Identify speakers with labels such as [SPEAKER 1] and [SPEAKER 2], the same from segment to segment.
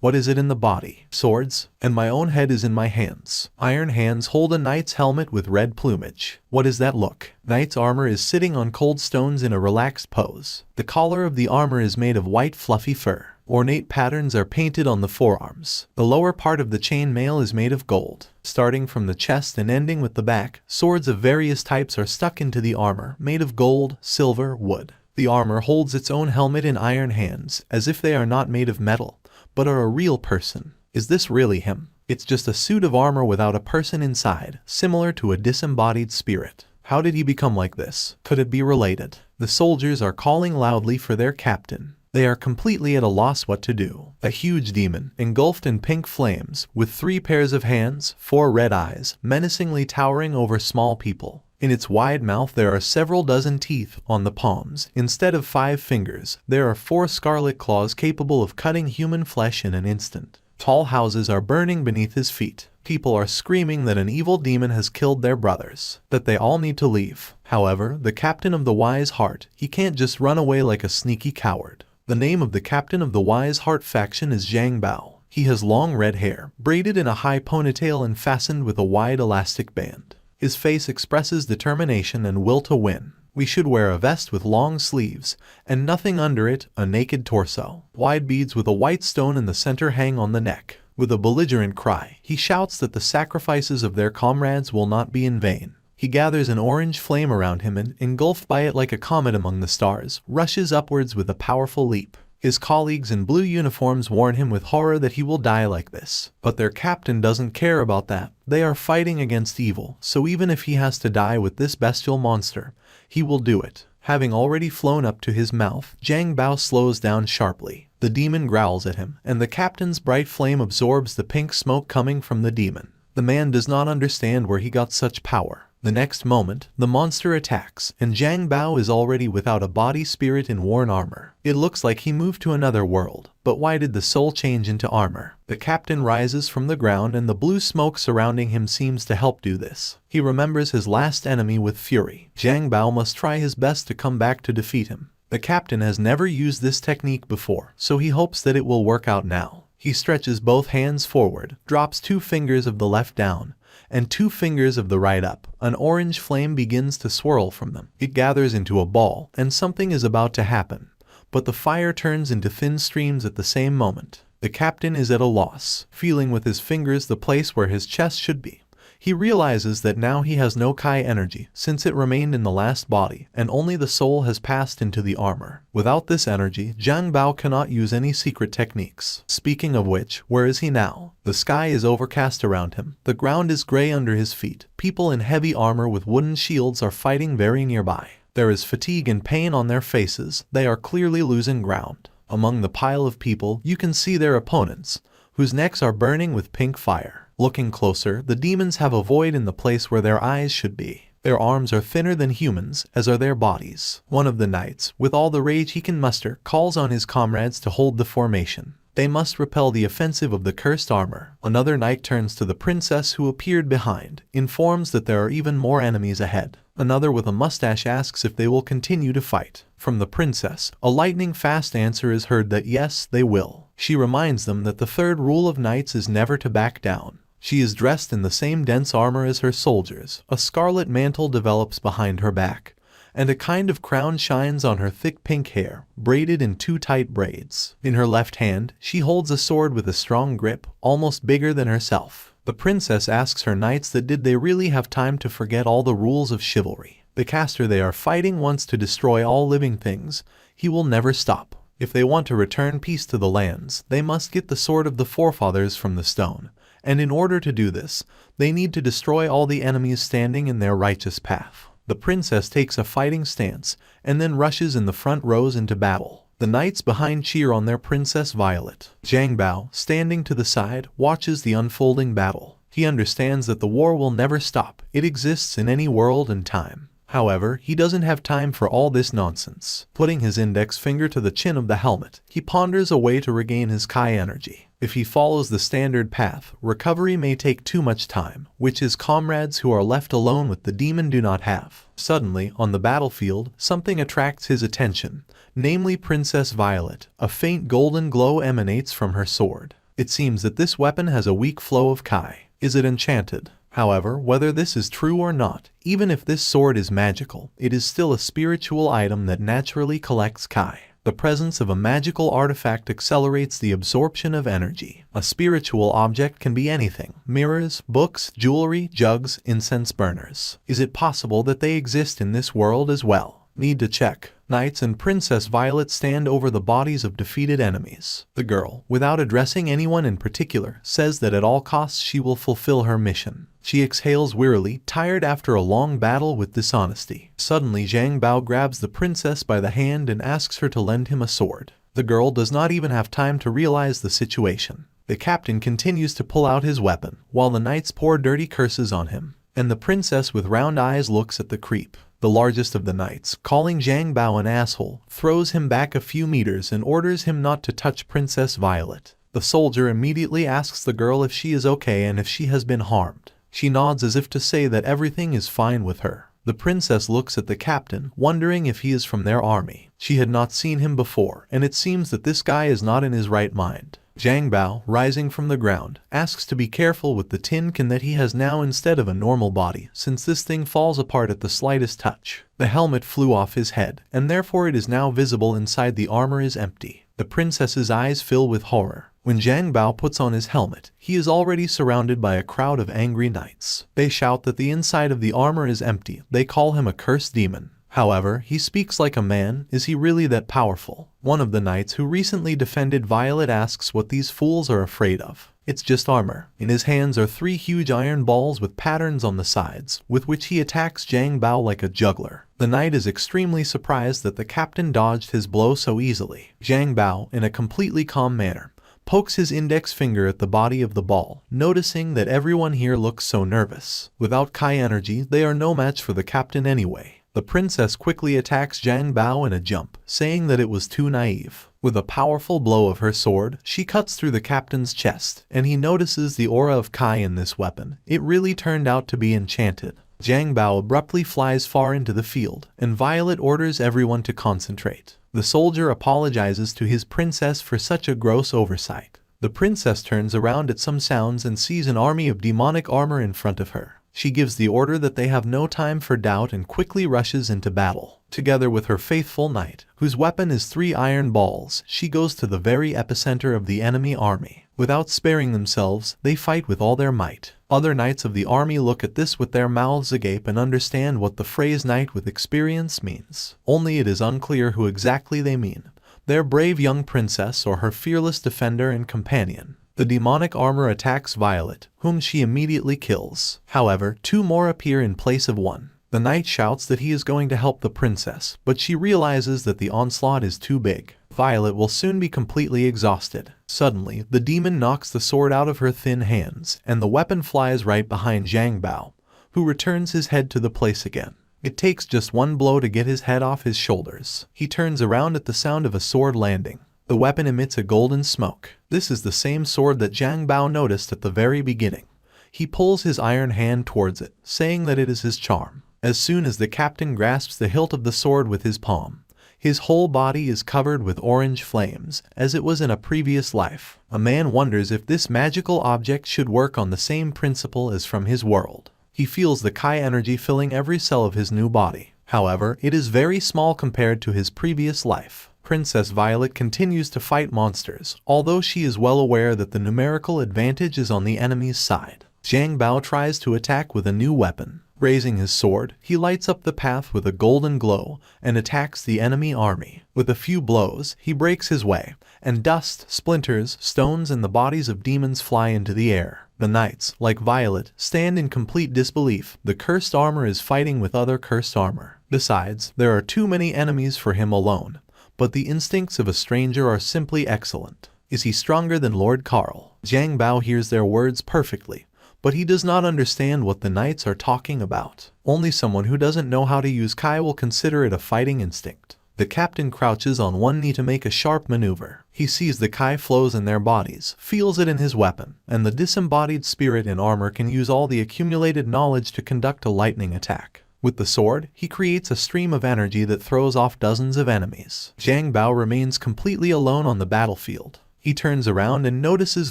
[SPEAKER 1] What is it in the body? Swords, and my own head is in my hands. Iron hands hold a knight's helmet with red plumage. What is that look? Knight's armor is sitting on cold stones in a relaxed pose. The collar of the armor is made of white fluffy fur. Ornate patterns are painted on the forearms. The lower part of the chain mail is made of gold. Starting from the chest and ending with the back, swords of various types are stuck into the armor, made of gold, silver, wood. The armor holds its own helmet in iron hands, as if they are not made of metal, but are a real person. Is this really him? It's just a suit of armor without a person inside, similar to a disembodied spirit. How did he become like this? Could it be related? The soldiers are calling loudly for their captain. They are completely at a loss what to do. A huge demon, engulfed in pink flames, with 3 pairs of hands, 4 red eyes, menacingly towering over small people. In its wide mouth there are several dozen teeth on the palms. Instead of 5 fingers, there are 4 scarlet claws capable of cutting human flesh in an instant. Tall houses are burning beneath his feet. People are screaming that an evil demon has killed their brothers, that they all need to leave. However, the captain of the Wise Heart, he can't just run away like a sneaky coward. The name of the captain of the Wise Heart faction is Zhang Bao. He has long red hair, braided in a high ponytail and fastened with a wide elastic band. His face expresses determination and will to win. We should wear a vest with long sleeves, and nothing under it, a naked torso. Wide beads with a white stone in the center hang on the neck. With a belligerent cry, he shouts that the sacrifices of their comrades will not be in vain. He gathers an orange flame around him and, engulfed by it like a comet among the stars, rushes upwards with a powerful leap. His colleagues in blue uniforms warn him with horror that he will die like this. But their captain doesn't care about that. They are fighting against evil, so even if he has to die with this bestial monster, he will do it. Having already flown up to his mouth, Zhang Bao slows down sharply. The demon growls at him, and the captain's bright flame absorbs the pink smoke coming from the demon. The man does not understand where he got such power. The next moment, the monster attacks, and Zhang Bao is already without a body, spirit in worn armor. It looks like he moved to another world, but why did the soul change into armor? The captain rises from the ground and the blue smoke surrounding him seems to help do this. He remembers his last enemy with fury. Zhang Bao must try his best to come back to defeat him. The captain has never used this technique before, so he hopes that it will work out now. He stretches both hands forward, drops 2 fingers of the left down, and 2 fingers of the right up. An orange flame begins to swirl from them. It gathers into a ball, and something is about to happen. But the fire turns into thin streams at the same moment. The captain is at a loss, feeling with his fingers the place where his chest should be. He realizes that now he has no Kai energy, since it remained in the last body, and only the soul has passed into the armor. Without this energy, Zhang Bao cannot use any secret techniques. Speaking of which, where is he now? The sky is overcast around him. The ground is gray under his feet. People in heavy armor with wooden shields are fighting very nearby. There is fatigue and pain on their faces. They are clearly losing ground. Among the pile of people, you can see their opponents, whose necks are burning with pink fire. Looking closer, the demons have a void in the place where their eyes should be. Their arms are thinner than humans, as are their bodies. One of the knights, with all the rage he can muster, calls on his comrades to hold the formation. They must repel the offensive of the cursed armor. Another knight turns to the princess who appeared behind, informs that there are even more enemies ahead. Another with a mustache asks if they will continue to fight. From the princess, a lightning-fast answer is heard that yes, they will. She reminds them that the 3rd rule of knights is never to back down. She is dressed in the same dense armor as her soldiers. A scarlet mantle develops behind her back, and a kind of crown shines on her thick pink hair, braided in 2 tight braids. In her left hand, she holds a sword with a strong grip, almost bigger than herself. The princess asks her knights that did they really have time to forget all the rules of chivalry. The caster they are fighting wants to destroy all living things. He will never stop. If they want to return peace to the lands, they must get the sword of the forefathers from the stone. And in order to do this, they need to destroy all the enemies standing in their righteous path. The princess takes a fighting stance, and then rushes in the front rows into battle. The knights behind cheer on their Princess Violet. Zhang Bao, standing to the side, watches the unfolding battle. He understands that the war will never stop. It exists in any world and time. However, he doesn't have time for all this nonsense. Putting his index finger to the chin of the helmet, he ponders a way to regain his Kai energy. If he follows the standard path, recovery may take too much time, which his comrades who are left alone with the demon do not have. Suddenly, on the battlefield, something attracts his attention, namely Princess Violet. A faint golden glow emanates from her sword. It seems that this weapon has a weak flow of Kai. Is it enchanted? However, whether this is true or not, even if this sword is magical, it is still a spiritual item that naturally collects Kai. The presence of a magical artifact accelerates the absorption of energy. A spiritual object can be anything: mirrors, books, jewelry, jugs, incense burners. Is it possible that they exist in this world as well? Need to check. Knights and Princess Violet stand over the bodies of defeated enemies. The girl, without addressing anyone in particular, says that at all costs she will fulfill her mission. She exhales wearily, tired after a long battle with dishonesty. Suddenly Zhang Bao grabs the princess by the hand and asks her to lend him a sword. The girl does not even have time to realize the situation. The captain continues to pull out his weapon, while the knights pour dirty curses on him, and the princess with round eyes looks at the creep. The largest of the knights, calling Zhang Bao an asshole, throws him back a few meters and orders him not to touch Princess Violet. The soldier immediately asks the girl if she is okay and if she has been harmed. She nods as if to say that everything is fine with her. The princess looks at the captain, wondering if he is from their army. She had not seen him before, and it seems that this guy is not in his right mind. Zhang Bao, rising from the ground, asks to be careful with the tin can that he has now instead of a normal body, since this thing falls apart at the slightest touch. The helmet flew off his head, and therefore it is now visible inside the armor is empty. The princess's eyes fill with horror. When Zhang Bao puts on his helmet, he is already surrounded by a crowd of angry knights. They shout that the inside of the armor is empty. They call him a cursed demon. However, he speaks like a man. Is he really that powerful? One of the knights who recently defended Violet asks what these fools are afraid of. It's just armor. In his hands are 3 huge iron balls with patterns on the sides, with which he attacks Zhang Bao like a juggler. The knight is extremely surprised that the captain dodged his blow so easily. Zhang Bao, in a completely calm manner, pokes his index finger at the body of the ball, noticing that everyone here looks so nervous. Without Kai energy, they are no match for the captain anyway. The princess quickly attacks Zhang Bao in a jump, saying that it was too naive. With a powerful blow of her sword, she cuts through the captain's chest, and he notices the aura of Kai in this weapon. It really turned out to be enchanted. Zhang Bao abruptly flies far into the field, and Violet orders everyone to concentrate. The soldier apologizes to his princess for such a gross oversight. The princess turns around at some sounds and sees an army of demonic armor in front of her. She gives the order that they have no time for doubt and quickly rushes into battle. Together with her faithful knight, whose weapon is 3 iron balls, she goes to the very epicenter of the enemy army. Without sparing themselves, they fight with all their might. Other knights of the army look at this with their mouths agape and understand what the phrase knight with experience means. Only it is unclear who exactly they mean: their brave young princess or her fearless defender and companion. The demonic armor attacks Violet, whom she immediately kills. However, 2 more appear in place of 1. The knight shouts that he is going to help the princess, but she realizes that the onslaught is too big. Violet will soon be completely exhausted. Suddenly, the demon knocks the sword out of her thin hands, and the weapon flies right behind Zhang Bao, who returns his head to the place again. It takes just 1 blow to get his head off his shoulders. He turns around at the sound of a sword landing. The weapon emits a golden smoke. This is the same sword that Zhang Bao noticed at the very beginning. He pulls his iron hand towards it, saying that it is his charm. As soon as the captain grasps the hilt of the sword with his palm, his whole body is covered with orange flames, as it was in a previous life. A man wonders if this magical object should work on the same principle as from his world. He feels the Kai energy filling every cell of his new body. However, it is very small compared to his previous life. Princess Violet continues to fight monsters, although she is well aware that the numerical advantage is on the enemy's side. Zhang Bao tries to attack with a new weapon. Raising his sword, he lights up the path with a golden glow and attacks the enemy army. With a few blows, he breaks his way, and dust, splinters, stones and the bodies of demons fly into the air. The knights, like Violet, stand in complete disbelief. The cursed armor is fighting with other cursed armor. Besides, there are too many enemies for him alone. But the instincts of a stranger are simply excellent. Is he stronger than Lord Karl? Zhang Bao hears their words perfectly, but he does not understand what the knights are talking about. Only someone who doesn't know how to use Kai will consider it a fighting instinct. The captain crouches on one knee to make a sharp maneuver. He sees the Kai flows in their bodies, feels it in his weapon, and the disembodied spirit in armor can use all the accumulated knowledge to conduct a lightning attack. With the sword, he creates a stream of energy that throws off dozens of enemies. Zhang Bao remains completely alone on the battlefield. He turns around and notices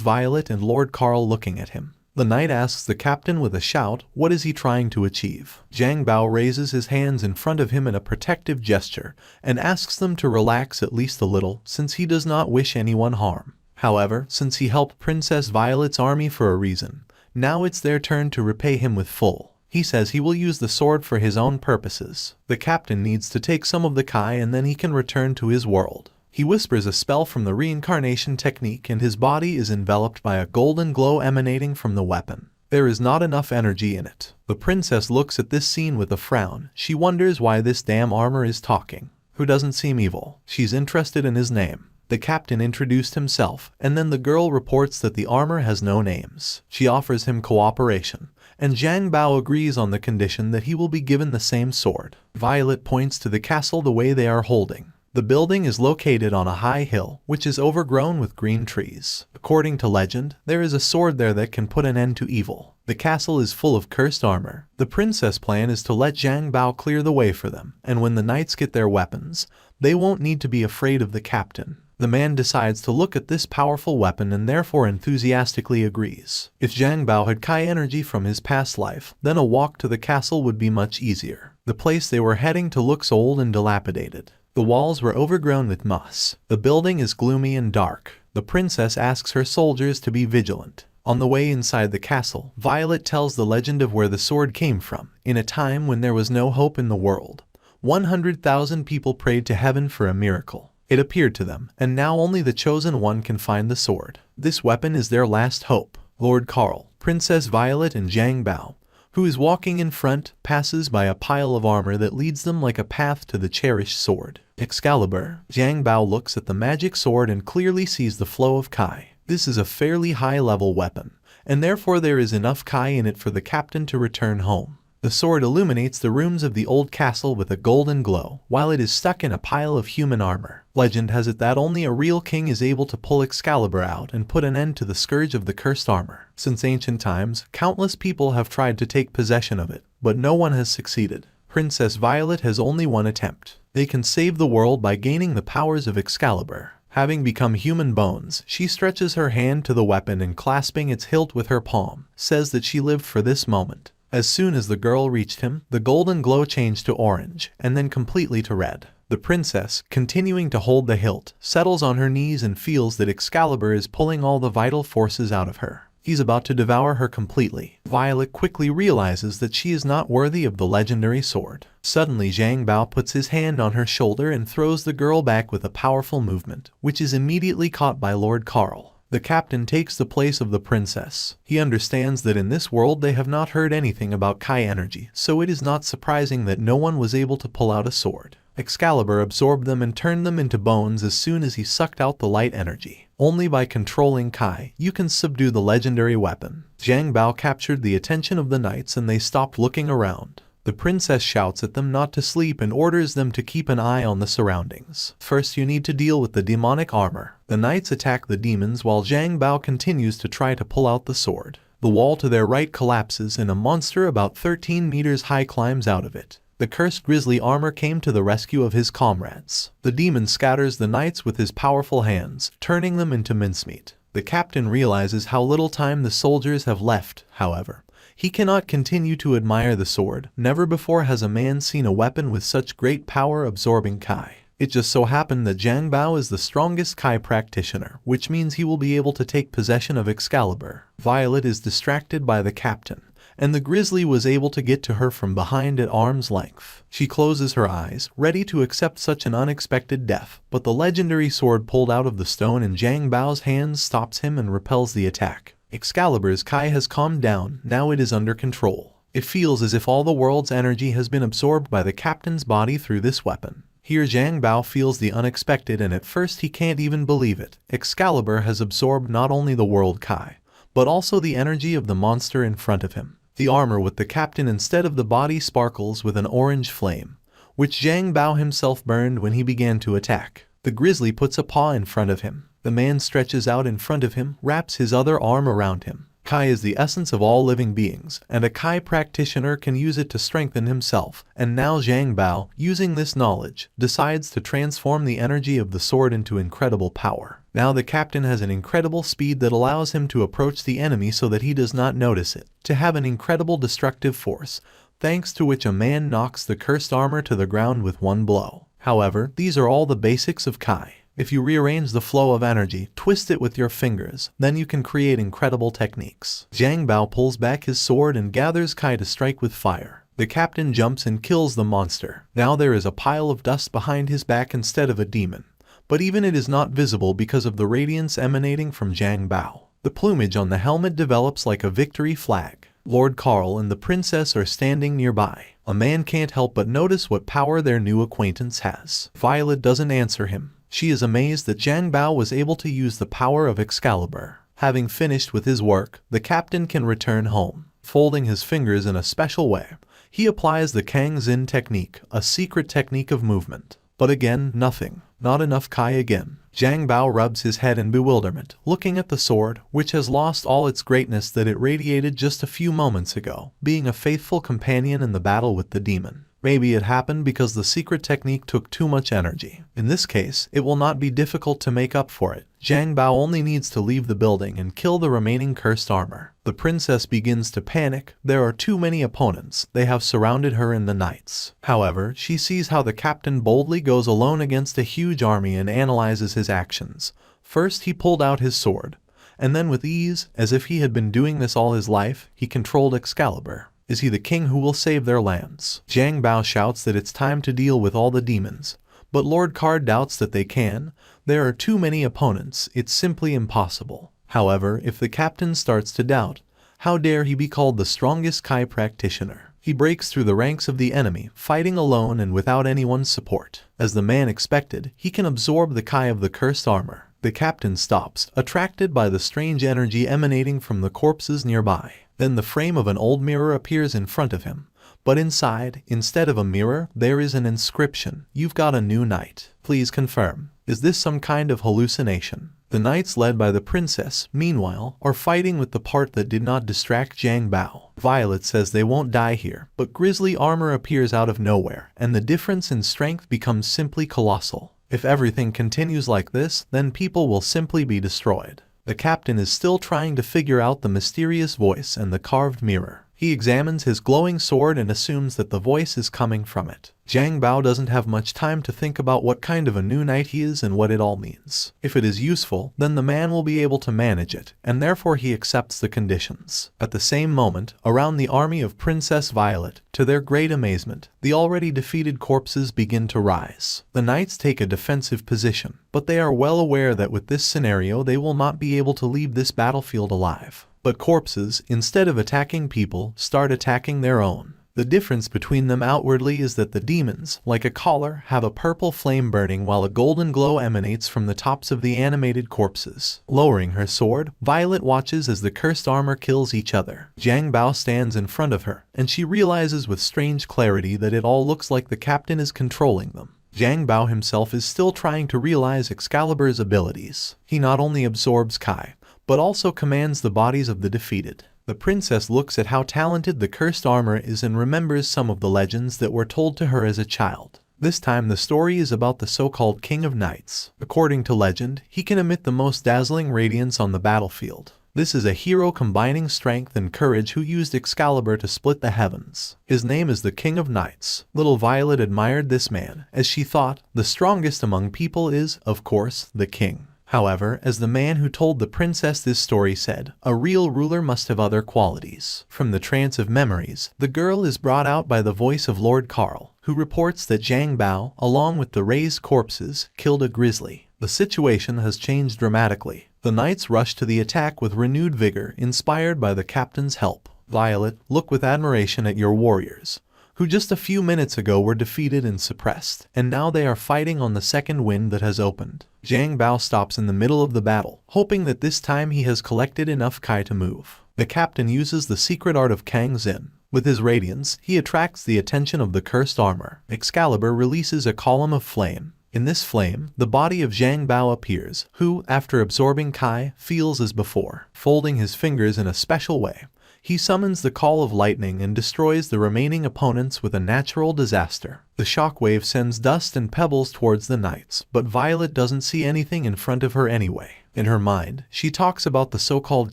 [SPEAKER 1] Violet and Lord Carl looking at him. The knight asks the captain with a shout, what is he trying to achieve? Zhang Bao raises his hands in front of him in a protective gesture and asks them to relax at least a little since he does not wish anyone harm. However, since he helped Princess Violet's army for a reason, now it's their turn to repay him with full. He says he will use the sword for his own purposes. The captain needs to take some of the Kai and then he can return to his world. He whispers a spell from the reincarnation technique and his body is enveloped by a golden glow emanating from the weapon. There is not enough energy in it. The princess looks at this scene with a frown. She wonders why this damn armor is talking. Who doesn't seem evil? She's interested in his name. The captain introduced himself, and then the girl reports that the armor has no names. She offers him cooperation, and Zhang Bao agrees on the condition that he will be given the same sword. Violet points to the castle the way they are holding. The building is located on a high hill, which is overgrown with green trees. According to legend, there is a sword there that can put an end to evil. The castle is full of cursed armor. The princess' plan is to let Zhang Bao clear the way for them, and when the knights get their weapons, they won't need to be afraid of the captain. The man decides to look at this powerful weapon and therefore enthusiastically agrees. If Zhang Bao had Kai energy from his past life, then a walk to the castle would be much easier. The place they were heading to looks old and dilapidated. The walls were overgrown with moss. The building is gloomy and dark. The princess asks her soldiers to be vigilant. On the way inside the castle, Violet tells the legend of where the sword came from. In a time when there was no hope in the world, 100,000 people prayed to heaven for a miracle. It appeared to them, and now only the chosen one can find the sword. This weapon is their last hope. Lord Carl, Princess Violet and Zhang Bao, who is walking in front, passes by a pile of armor that leads them like a path to the cherished sword. Excalibur. Zhang Bao looks at the magic sword and clearly sees the flow of Kai. This is a fairly high-level weapon, and therefore there is enough Kai in it for the captain to return home. The sword illuminates the rooms of the old castle with a golden glow, while it is stuck in a pile of human armor. Legend has it that only a real king is able to pull Excalibur out and put an end to the scourge of the cursed armor. Since ancient times, countless people have tried to take possession of it, but no one has succeeded. Princess Violet has only one attempt. They can save the world by gaining the powers of Excalibur. Having become human bones, she stretches her hand to the weapon and clasping its hilt with her palm, says that she lived for this moment. As soon as the girl reached him, the golden glow changed to orange, and then completely to red. The princess, continuing to hold the hilt, settles on her knees and feels that Excalibur is pulling all the vital forces out of her. He's about to devour her completely. Violet quickly realizes that she is not worthy of the legendary sword. Suddenly Zhang Bao puts his hand on her shoulder and throws the girl back with a powerful movement, which is immediately caught by Lord Carl. The captain takes the place of the princess. He understands that in this world they have not heard anything about Kai energy, so it is not surprising that no one was able to pull out a sword. Excalibur absorbed them and turned them into bones as soon as he sucked out the light energy. Only by controlling Kai, you can subdue the legendary weapon. Zhang Bao captured the attention of the knights and they stopped looking around. The princess shouts at them not to sleep and orders them to keep an eye on the surroundings. First you need to deal with the demonic armor. The knights attack the demons while Zhang Bao continues to try to pull out the sword. The wall to their right collapses and a monster about 13 meters high climbs out of it. The cursed grizzly armor came to the rescue of his comrades. The demon scatters the knights with his powerful hands, turning them into mincemeat. The captain realizes how little time the soldiers have left, however. He cannot continue to admire the sword. Never before has a man seen a weapon with such great power absorbing Kai. It just so happened that Zhang Bao is the strongest Kai practitioner, which means he will be able to take possession of Excalibur. Violet is distracted by the captain, and the grizzly was able to get to her from behind at arm's length. She closes her eyes, ready to accept such an unexpected death, but the legendary sword pulled out of the stone in Zhang Bao's hands stops him and repels the attack. Excalibur's Kai has calmed down, now it is under control. It feels as if all the world's energy has been absorbed by the captain's body through this weapon. Here Zhang Bao feels the unexpected and at first he can't even believe it. Excalibur has absorbed not only the world Kai, but also the energy of the monster in front of him. The armor with the captain instead of the body sparkles with an orange flame, which Zhang Bao himself burned when he began to attack. The grizzly puts a paw in front of him. The man stretches out in front of him, wraps his other arm around him. Kai is the essence of all living beings, and a Kai practitioner can use it to strengthen himself. And now Zhang Bao, using this knowledge, decides to transform the energy of the sword into incredible power. Now the captain has an incredible speed that allows him to approach the enemy so that he does not notice it, to have an incredible destructive force, thanks to which a man knocks the cursed armor to the ground with one blow. However, these are all the basics of Kai. If you rearrange the flow of energy, twist it with your fingers, then you can create incredible techniques. Zhang Bao pulls back his sword and gathers Kai to strike with fire. The captain jumps and kills the monster. Now there is a pile of dust behind his back instead of a demon, but even it is not visible because of the radiance emanating from Zhang Bao. The plumage on the helmet develops like a victory flag. Lord Carl and the princess are standing nearby. A man can't help but notice what power their new acquaintance has. Violet doesn't answer him. She is amazed that Zhang Bao was able to use the power of Excalibur. Having finished with his work, the captain can return home. Folding his fingers in a special way, he applies the Kang Zin technique, a secret technique of movement. But again, nothing. Not enough Kai again. Zhang Bao rubs his head in bewilderment, looking at the sword, which has lost all its greatness that it radiated just a few moments ago, being a faithful companion in the battle with the demon. Maybe it happened because the secret technique took too much energy. In this case, it will not be difficult to make up for it. Zhang Bao only needs to leave the building and kill the remaining cursed armor. The princess begins to panic. There are too many opponents. They have surrounded her in the knights. However, she sees how the captain boldly goes alone against a huge army and analyzes his actions. First, he pulled out his sword, and then with ease, as if he had been doing this all his life, he controlled Excalibur. Is he the king who will save their lands? Zhang Bao shouts that it's time to deal with all the demons, but Lord Card doubts that they can. There are too many opponents, it's simply impossible. However, if the captain starts to doubt, how dare he be called the strongest Kai practitioner? He breaks through the ranks of the enemy, fighting alone and without anyone's support. As the man expected, he can absorb the Kai of the cursed armor. The captain stops, attracted by the strange energy emanating from the corpses nearby. Then the frame of an old mirror appears in front of him. But inside, instead of a mirror, there is an inscription. You've got a new knight. Please confirm. Is this some kind of hallucination? The knights led by the princess, meanwhile, are fighting with the part that did not distract Zhang Bao. Violet says they won't die here, but grisly armor appears out of nowhere, and the difference in strength becomes simply colossal. If everything continues like this, then people will simply be destroyed. The captain is still trying to figure out the mysterious voice and the carved mirror. He examines his glowing sword and assumes that the voice is coming from it. Zhang Bao doesn't have much time to think about what kind of a new knight he is and what it all means. If it is useful, then the man will be able to manage it, and therefore he accepts the conditions. At the same moment, around the army of Princess Violet, to their great amazement, the already defeated corpses begin to rise. The knights take a defensive position, but they are well aware that with this scenario they will not be able to leave this battlefield alive. But corpses, instead of attacking people, start attacking their own. The difference between them outwardly is that the demons, like a collar, have a purple flame burning while a golden glow emanates from the tops of the animated corpses. Lowering her sword, Violet watches as the cursed armor kills each other. Zhang Bao stands in front of her, and she realizes with strange clarity that it all looks like the captain is controlling them. Zhang Bao himself is still trying to realize Excalibur's abilities. He not only absorbs Kai, but also commands the bodies of the defeated. The princess looks at how talented the cursed armor is and remembers some of the legends that were told to her as a child. This time the story is about the so-called King of Knights. According to legend, he can emit the most dazzling radiance on the battlefield. This is a hero combining strength and courage who used Excalibur to split the heavens. His name is the King of Knights. Little Violet admired this man, as she thought, the strongest among people is, of course, the king. However, as the man who told the princess this story said, a real ruler must have other qualities. From the trance of memories, the girl is brought out by the voice of Lord Carl, who reports that Zhang Bao, along with the raised corpses, killed a grizzly. The situation has changed dramatically. The knights rush to the attack with renewed vigor, inspired by the captain's help. Violet, look with admiration at your warriors, who just a few minutes ago were defeated and suppressed, and now they are fighting on the second wind that has opened. Zhang Bao stops in the middle of the battle, hoping that this time he has collected enough Kai to move. The captain uses the secret art of Kang Zin. With his radiance, he attracts the attention of the cursed armor. Excalibur releases a column of flame. In this flame, the body of Zhang Bao appears, who, after absorbing Kai, feels as before. Folding his fingers in a special way, He summons the Call of Lightning and destroys the remaining opponents with a natural disaster. The shockwave sends dust and pebbles towards the knights, but Violet doesn't see anything in front of her anyway. In her mind, she talks about the so-called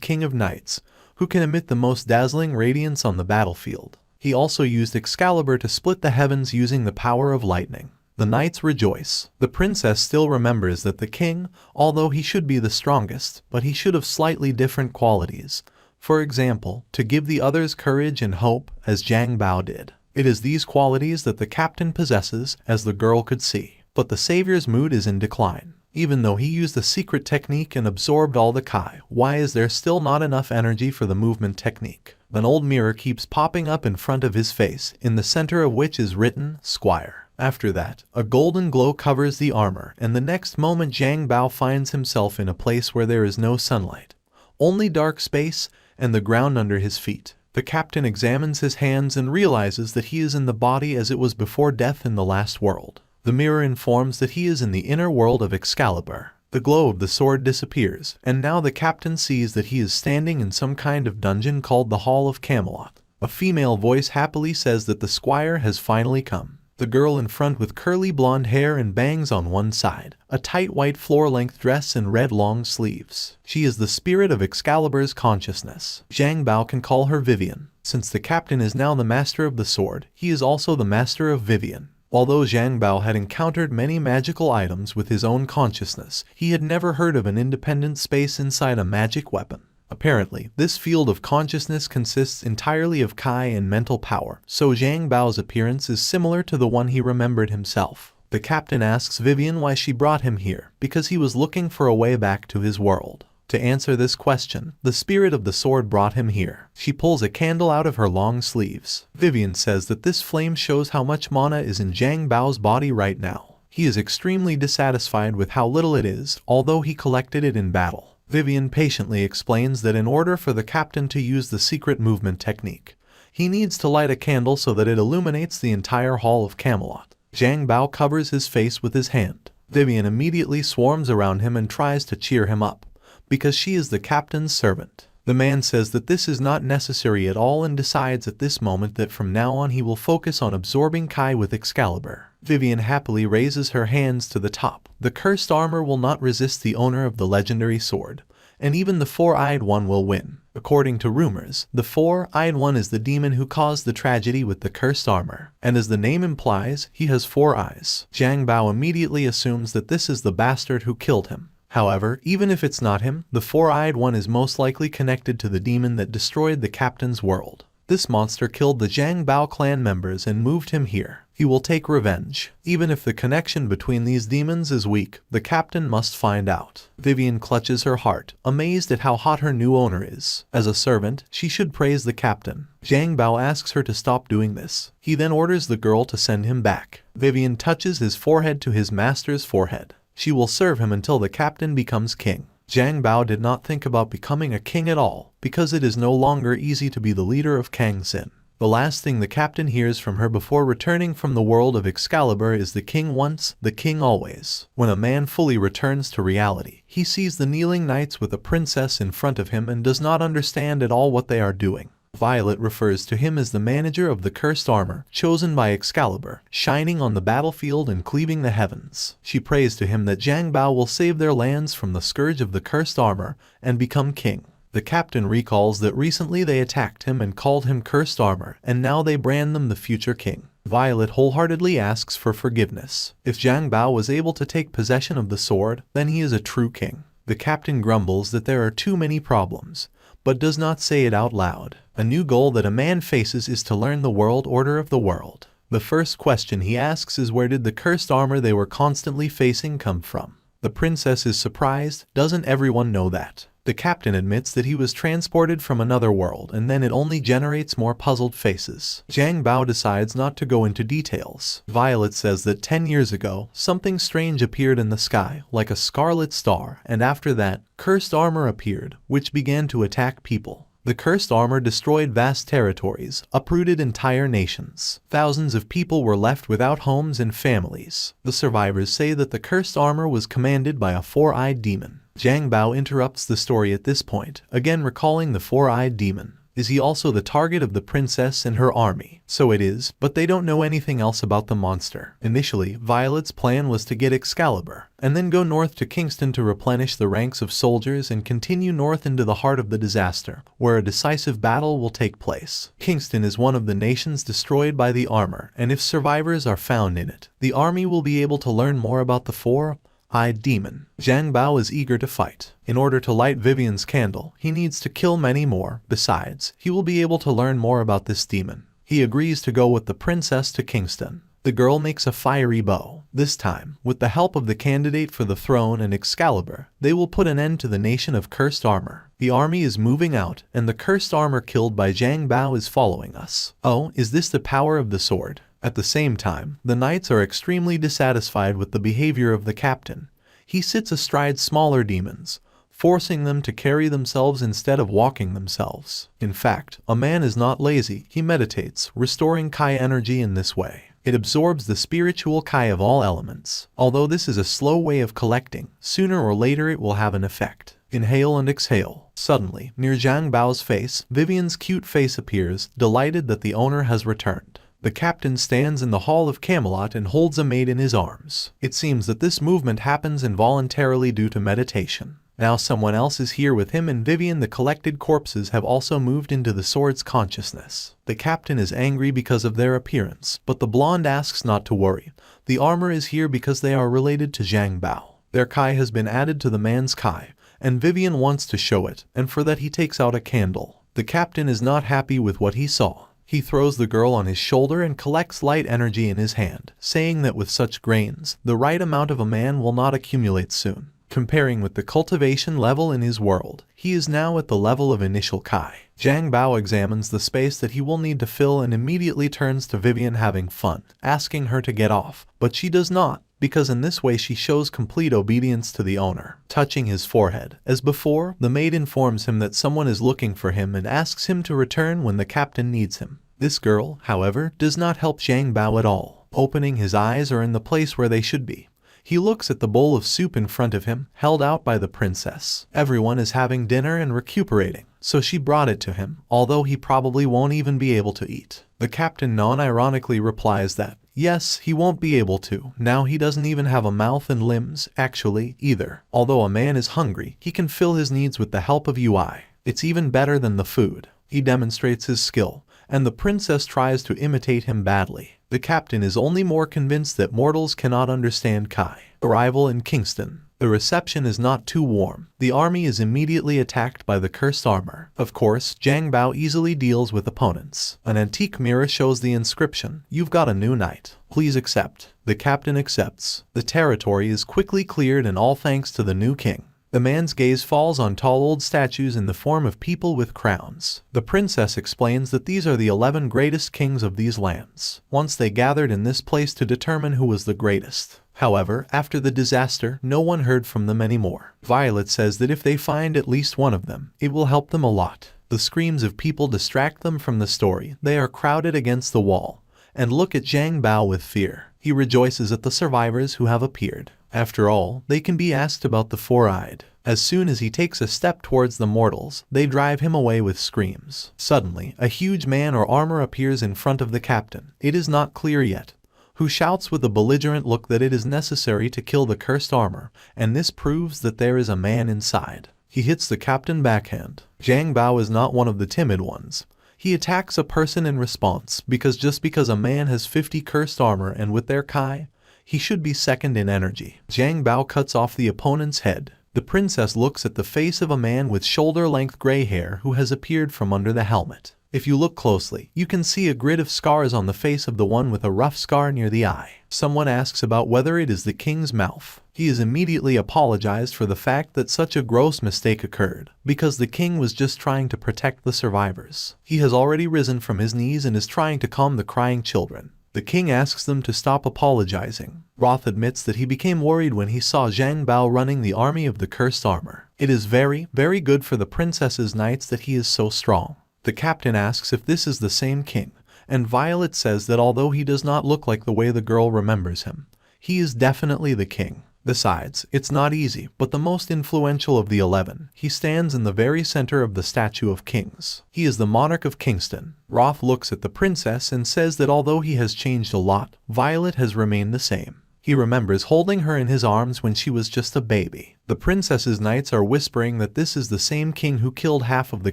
[SPEAKER 1] King of Knights, who can emit the most dazzling radiance on the battlefield. He also used Excalibur to split the heavens using the power of lightning. The knights rejoice. The princess still remembers that the king, although he should be the strongest, but he should have slightly different qualities. For example, to give the others courage and hope, as Zhang Bao did. It is these qualities that the captain possesses, as the girl could see. But the savior's mood is in decline. Even though he used the secret technique and absorbed all the Kai, why is there still not enough energy for the movement technique? An old mirror keeps popping up in front of his face, in the center of which is written, Squire. After that, a golden glow covers the armor, and the next moment Zhang Bao finds himself in a place where there is no sunlight. Only dark space, and the ground under his feet. The captain examines his hands and realizes that he is in the body as it was before death in the last world. The mirror informs that he is in the inner world of Excalibur. The glow of the sword disappears, and now the captain sees that he is standing in some kind of dungeon called the Hall of Camelot. A female voice happily says that the squire has finally come. The girl in front with curly blonde hair and bangs on one side, a tight white floor-length dress and red long sleeves. She is the spirit of Excalibur's consciousness. Zhang Bao can call her Vivian. Since the captain is now the master of the sword, he is also the master of Vivian. Although Zhang Bao had encountered many magical items with his own consciousness, he had never heard of an independent space inside a magic weapon. Apparently, this field of consciousness consists entirely of Kai and mental power, so Zhang Bao's appearance is similar to the one he remembered himself. The captain asks Vivian why she brought him here, because he was looking for a way back to his world. To answer this question, the spirit of the sword brought him here. She pulls a candle out of her long sleeves. Vivian says that this flame shows how much mana is in Zhang Bao's body right now. He is extremely dissatisfied with how little it is, although he collected it in battle. Vivian patiently explains that in order for the captain to use the secret movement technique, he needs to light a candle so that it illuminates the entire Hall of Camelot. Zhang Bao covers his face with his hand. Vivian immediately swarms around him and tries to cheer him up, because she is the captain's servant. The man says that this is not necessary at all and decides at this moment that from now on he will focus on absorbing Kai with Excalibur. Vivian happily raises her hands to the top. The cursed armor will not resist the owner of the legendary sword, and even the four-eyed one will win. According to rumors, the four-eyed one is the demon who caused the tragedy with the cursed armor, and as the name implies, he has 4 eyes. Zhang Bao immediately assumes that this is the bastard who killed him. However, even if it's not him, the four-eyed one is most likely connected to the demon that destroyed the captain's world. This monster killed the Zhang Bao clan members and moved him here. He will take revenge. Even if the connection between these demons is weak, the captain must find out. Vivian clutches her heart, amazed at how hot her new owner is. As a servant, she should praise the captain. Zhang Bao asks her to stop doing this. He then orders the girl to send him back. Vivian touches his forehead to his master's forehead. She will serve him until the captain becomes king. Zhang Bao did not think about becoming a king at all, because it is no longer easy to be the leader of Kangxin. The last thing the captain hears from her before returning from the world of Excalibur is the king once, the king always. When a man fully returns to reality, he sees the kneeling knights with a princess in front of him and does not understand at all what they are doing. Violet refers to him as the manager of the cursed armor, chosen by Excalibur, shining on the battlefield and cleaving the heavens. She prays to him that Zhang Bao will save their lands from the scourge of the cursed armor and become king. The captain recalls that recently they attacked him and called him cursed armor, and now they brand them the future king. Violet wholeheartedly asks for forgiveness. If Zhang Bao was able to take possession of the sword, then he is a true king. The captain grumbles that there are too many problems, but does not say it out loud. A new goal that a man faces is to learn the world order of the world. The first question he asks is where did the cursed armor they were constantly facing come from? The princess is surprised. Doesn't everyone know that? The captain admits that he was transported from another world, and then it only generates more puzzled faces. Zhang Bao decides not to go into details. Violet says that 10 years ago, something strange appeared in the sky, like a scarlet star, and after that, cursed armor appeared, which began to attack people. The cursed armor destroyed vast territories, uprooted entire nations. Thousands of people were left without homes and families. The survivors say that the cursed armor was commanded by a four-eyed demon. Zhang Bao interrupts the story at this point, again recalling the four-eyed demon. Is he also the target of the princess and her army? So it is, but they don't know anything else about the monster. Initially, Violet's plan was to get Excalibur, and then go north to Kingston to replenish the ranks of soldiers and continue north into the heart of the disaster, where a decisive battle will take place. Kingston is one of the nations destroyed by the armor, and if survivors are found in it, the army will be able to learn more about the four-eyed demon. Zhang Bao is eager to fight. In order to light Vivian's candle, he needs to kill many more. Besides, he will be able to learn more about this demon. He agrees to go with the princess to Kingston. The girl makes a fiery bow. This time, with the help of the candidate for the throne and Excalibur, they will put an end to the nation of cursed armor. The army is moving out, and the cursed armor killed by Zhang Bao is following us. Oh, is this the power of the sword? At the same time, the knights are extremely dissatisfied with the behavior of the captain. He sits astride smaller demons, forcing them to carry themselves instead of walking themselves. In fact, a man is not lazy, he meditates, restoring Kai energy in this way. It absorbs the spiritual Kai of all elements. Although this is a slow way of collecting, sooner or later it will have an effect. Inhale and exhale. Suddenly, near Zhang Bao's face, Vivian's cute face appears, delighted that the owner has returned. The captain stands in the hall of Camelot and holds a maid in his arms. It seems that this movement happens involuntarily due to meditation. Now someone else is here with him, and Vivian. The collected corpses have also moved into the sword's consciousness. The captain is angry because of their appearance, but the blonde asks not to worry. The armor is here because they are related to Zhang Bao. Their Kai has been added to the man's Kai, and Vivian wants to show it, and for that he takes out a candle. The captain is not happy with what he saw. He throws the girl on his shoulder and collects light energy in his hand, saying that with such grains, the right amount of a man will not accumulate soon. Comparing with the cultivation level in his world, he is now at the level of initial Kai. Zhang Bao examines the space that he will need to fill and immediately turns to Vivian, having fun, asking her to get off, but she does not, because in this way she shows complete obedience to the owner. Touching his forehead, as before, the maid informs him that someone is looking for him and asks him to return when the captain needs him. This girl, however, does not help Zhang Bao at all. Opening his eyes are in the place where they should be. He looks at the bowl of soup in front of him, held out by the princess. Everyone is having dinner and recuperating, so she brought it to him, although he probably won't even be able to eat. The captain non-ironically replies that, yes, he won't be able to. Now he doesn't even have a mouth and limbs, actually, either. Although a man is hungry, he can fill his needs with the help of UI. It's even better than the food. He demonstrates his skill, and the princess tries to imitate him badly. The captain is only more convinced that mortals cannot understand Kai. Arrival in Kingston. The reception is not too warm. The army is immediately attacked by the cursed armor. Of course, Zhang Bao easily deals with opponents. An antique mirror shows the inscription, "You've got a new knight. Please accept." The captain accepts. The territory is quickly cleared, and all thanks to the new king. The man's gaze falls on tall old statues in the form of people with crowns. The princess explains that these are the 11 greatest kings of these lands. Once they gathered in this place to determine who was the greatest. However, after the disaster, no one heard from them anymore. Violet says that if they find at least one of them, it will help them a lot. The screams of people distract them from the story. They are crowded against the wall, and look at Zhang Bao with fear. He rejoices at the survivors who have appeared. After all, they can be asked about the four-eyed. As soon as he takes a step towards the mortals, they drive him away with screams. Suddenly, a huge man or armor appears in front of the captain. It is not clear yet who shouts with a belligerent look that it is necessary to kill the cursed armor, and this proves that there is a man inside. He hits the captain backhand. Zhang Bao is not one of the timid ones. He attacks a person in response, because just because a man has 50 cursed armor and with their Kai, he should be second in energy. Zhang Bao cuts off the opponent's head. The princess looks at the face of a man with shoulder-length gray hair who has appeared from under the helmet. If you look closely, you can see a grid of scars on the face of the one with a rough scar near the eye. Someone asks about whether it is the king's mouth. He is immediately apologized for the fact that such a gross mistake occurred, because the king was just trying to protect the survivors. He has already risen from his knees and is trying to calm the crying children. The king asks them to stop apologizing. Roth admits that he became worried when he saw Zhang Bao running the army of the cursed armor. It is very, very good for the princess's knights that he is so strong. The captain asks if this is the same king, and Violet says that although he does not look like the way the girl remembers him, he is definitely the king. Besides, it's not easy, but the most influential of the 11. He stands in the very center of the statue of kings. He is the monarch of Kingston. Roth looks at the princess and says that although he has changed a lot, Violet has remained the same. He remembers holding her in his arms when she was just a baby. The princess's knights are whispering that this is the same king who killed half of the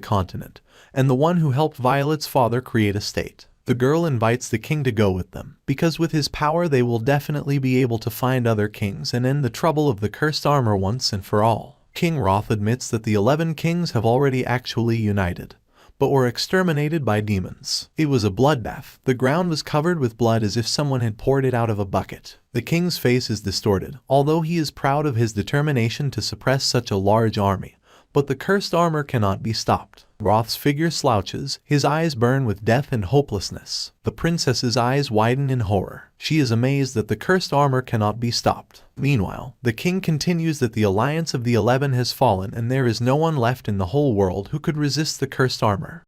[SPEAKER 1] continent, and the one who helped Violet's father create a state. The girl invites the king to go with them, because with his power they will definitely be able to find other kings and end the trouble of the cursed armor once and for all. King Roth admits that the 11 kings have already actually united, but were exterminated by demons. It was a bloodbath. The ground was covered with blood as if someone had poured it out of a bucket. The king's face is distorted, although he is proud of his determination to suppress such a large army. But the cursed armor cannot be stopped. Roth's figure slouches, his eyes burn with death and hopelessness. The princess's eyes widen in horror. She is amazed that the cursed armor cannot be stopped. Meanwhile, the king continues that the alliance of the 11 has fallen and there is no one left in the whole world who could resist the cursed armor.